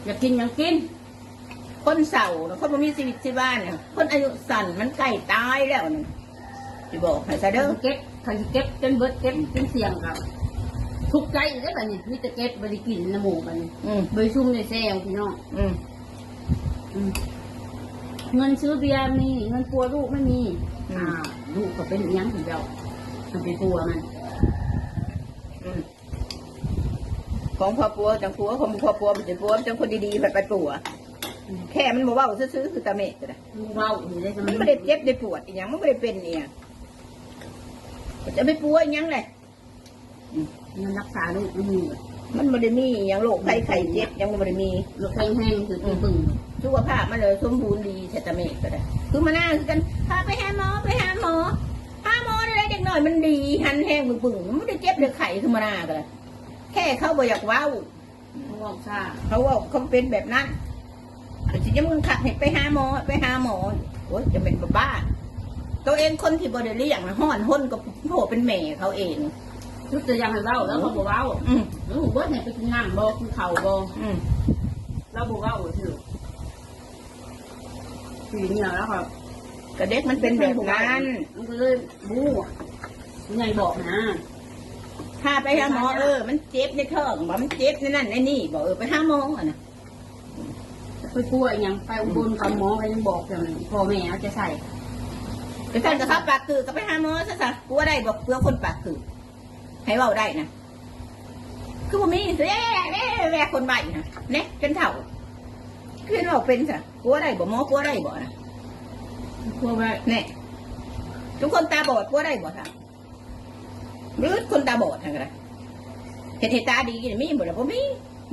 อยากกินยังกินคนเศร้าคนบ่มีชีวิตชีวาเนี่ยคนอายุสั้นมันใกล้ตายแล้วนี่สิบอกให้ซะเด้อเก็บเขาเก็บจนเบิดเก็บจนเสี่ยงกับทุกใจได้แบบนี้มีแต่เก็บบริกินน้ำหมูกันบริชุ่มในแซวพี่น้องเงินซื้อเบียร์มีเงินปัวลูกไม่มีลูกก็เป็นยังถึงเดียวมันเป็นปัวมันของพ่อปัวจังปัวของพ่อปัวมันจะปัวจังคนดีๆแบบไปปัวแค่มันบอกว่าซื้อคือตาเมฆนะเว้าอยู่ได้มันไม่ได้เจ็บได้ปวดอีกอย่างมันไม่ได้เป็นเนี่ยจะไปปัวอีกอย่างเลยมันรักษาลูกไม่มีมันไม่ได้มีอย่างโรคไข้เจ็บยังไม่ได้มีโรคแห้งๆคือปึ่งสุขภาพมันเลยสมบูรณ์ดีใช่ตาเมฆก็ได้คือมาหน้าคือกันพาไปหาหมออะไรเด็กหน่อยมันดีหันแห้งปึ่งมันไม่ได้เจ็บได้ไข้คือมาหน้าก็เลยแค่เขาบอกอยากว้าวเขาว่าเขาเป็นแบบนั้นจะยังมึงขัดให้ไปหาหมอโอ้ยจะเป็นบ้าตัวเองคนที่บริเลียงห่อนห้นกับโผเป็นแม่เขาเองชุดจะยังให้เล่าแล้วเขาบอกว่าแล้วผมว่าเนี่ยไปกินน้ำบ่กินเข่าบ่เราบอกว่าถือสีเนี่ยแล้วครับกระเด็กมันเป็นแบบนั้นมันก็เลยบู๊ไงบอกนะถ้าไปหาหมอมันเจ็บในท้องบอกมันเจ็บในนั่นในนี่บอกไปหาหมอนะไปป่วยยังไปอุบลกับหมอไปยังบอกอย่างพ่อแม่จะใส่ไปท่านกับเขาปากคือก็ไปหาหมอซะสักกลัวได้บอกเพื่อคนปากคือให้เว้าได้นะคือว่ามีแม่คนใบนะเนี่ยเป็นเถ่าคือเราเป็นซะกลัวได้บอกหมอกลัวได้บอกนะกลัวว่าเนี่ยทุกคนตาบอดกลัวได้บอกค่ะหรือคนตาบอดอะไรเห็นตาดีมีหมดแล้วผมมี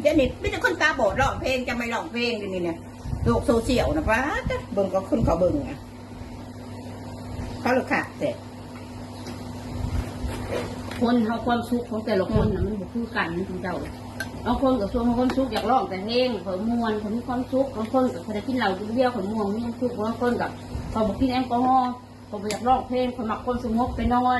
เดี๋ยวนี้ไม่ใช่คนตาบอดร้องเพลงจะไม่ร้องเพลงกันนี่เนี่ยโลกโซเชียลนะป้าเบิ่งก็ขึ้นเขาเบิ่งอ่ะเขาลูกขาดเสร็จคนเขาความสุขของแต่ละคนนะมันบุคือกันคุณเจ้าบางคนกับส่วนบางคนสุขอยากร้องแต่เพลงเขามวนเขามีความสุขบางคนกับเขาได้กินเหล้ากินเบียร์เขาม่วงมีความสุขบางคนกับเขาบอกกินแอลกอฮอล์เขาอยากร้องเพลงเขาหมักคนสงบไปนอน